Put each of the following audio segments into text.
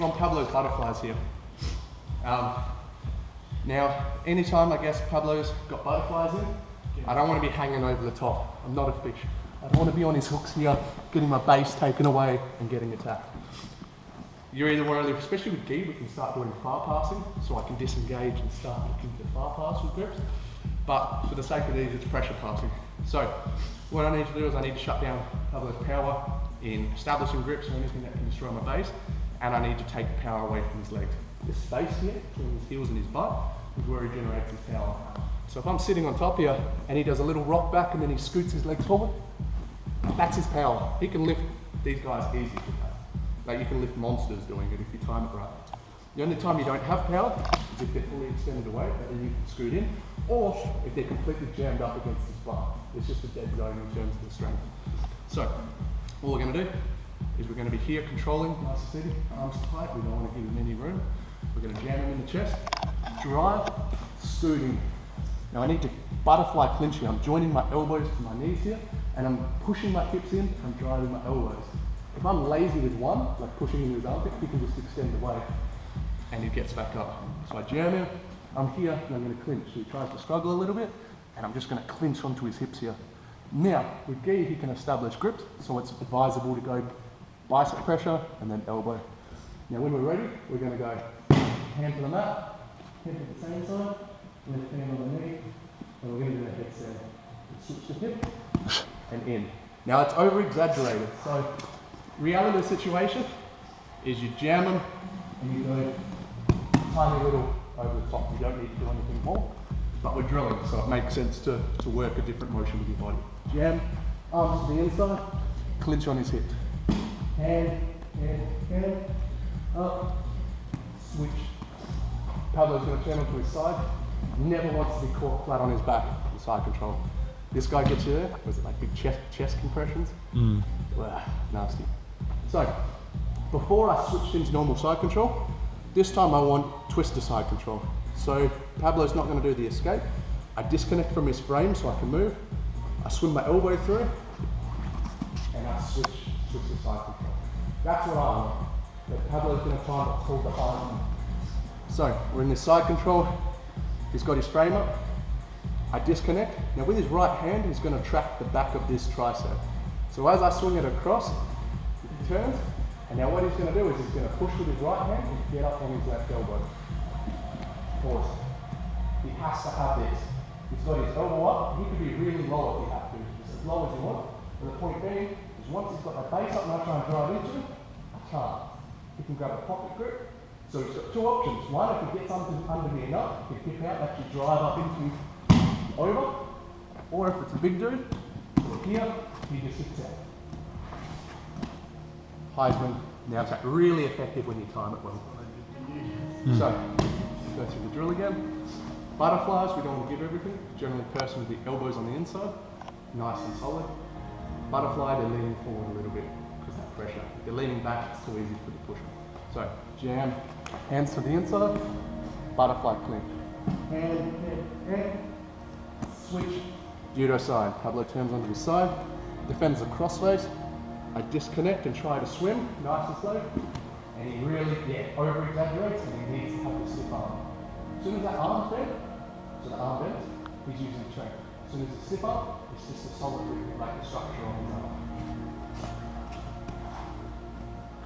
from Pablo's butterflies here. Now, anytime I guess Pablo's got butterflies in, I don't want to be hanging over the top. I'm not a fish. I don't want to be on his hooks here, getting my base taken away and getting attacked. You either want to, especially with gi, we can start doing far passing, so I can disengage and start looking to far pass with grips. But for the sake of these, it's pressure passing. So what I need to do is I need to shut down Pablo's power in establishing grips or anything that can destroy my base, and I need to take the power away from his legs. This space here between his heels and his butt is where he generates his power. So if I'm sitting on top here and he does a little rock back and then he scoots his legs forward, that's his power. He can lift these guys easy with that. Like you can lift monsters doing it if you time it right. The only time you don't have power is if they're fully extended away, but then you can scoot in, or if they're completely jammed up against his butt. It's just a dead zone in terms of the strength. So all we're going to do is we're going to be here controlling, nice and steady, arms tight, we don't want to give him any room. We're going to jam him in the chest, drive, scooting. Now I need to butterfly clinch here. I'm joining my elbows to my knees here, and I'm pushing my hips in, I'm driving my elbows. If I'm lazy with one, like pushing into his armpit, he can just extend away and he gets back up. So I jam him, I'm here, and I'm going to clinch. So he tries to struggle a little bit, and I'm just going to clinch onto his hips here. Now, with gi, he can establish grips, so it's advisable to go bicep pressure and then elbow. Now when we're ready, we're going to go hand to the mat, hand to the same side, left hand on the knee, and we're going to do a headstand. Switch the hip, and in. Now it's over exaggerated, so reality of the situation is you jam them and you go tiny little over the top. You don't need to do anything more, but we're drilling, so it makes sense to work a different motion with your body. Jam, arms to the inside, clinch on his hip. Hand, up, switch. Pablo's going to turn onto his side. Never wants to be caught flat on his back with side control. This guy gets you there. Was it like big chest compressions? Wow, nasty. So, before I switched into normal side control, this time I want twister side control. So Pablo's not going to do the escape. I disconnect from his frame so I can move. I swing my elbow through, and I switch to side control. That's what I want. But Pablo's going to try and hold the high on. So we're in this side control. He's got his frame up. I disconnect. Now with his right hand, he's going to track the back of this tricep. So as I swing it across, he turns, and now what he's going to do is he's going to push with his right hand and get up on his left elbow. Pause. He has to have this. He's got his elbow up. He can be really low if he has to. Just as low as you want. And the point being is once he's got that base up and I try and drive into him, I can't. He can grab a pocket grip. So he's got two options. One, if he gets under me enough, he can hip out and actually drive up into over. Or if it's a big dude, look here, he just sits out. Heisman. Now it's really effective when you time it well. So, go through the drill again. Butterflies, we don't want to give everything. Generally person with the elbows on the inside, nice and solid. Butterfly, they're leaning forward a little bit because that pressure. If they're leaning back, it's too easy for the push. So, jam, hands to the inside, butterfly clinch. Hand, switch, judo side. Pablo turns onto his side, defends the crossface. I disconnect and try to swim, nice and slow. And he really, over exaggerates and he needs to have the slip arm. As soon as that arm's bent, so the arm bends, he's using the strength. As soon as it's slip up, it's just a solid grip, like the structure on his arm.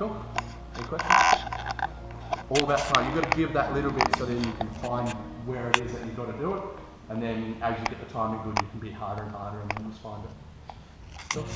Cool? Any questions? All about time. You've got to give that little bit so then you can find where it is that you've got to do it. And then as you get the timing good, you can be harder and harder and then just find it. Cool.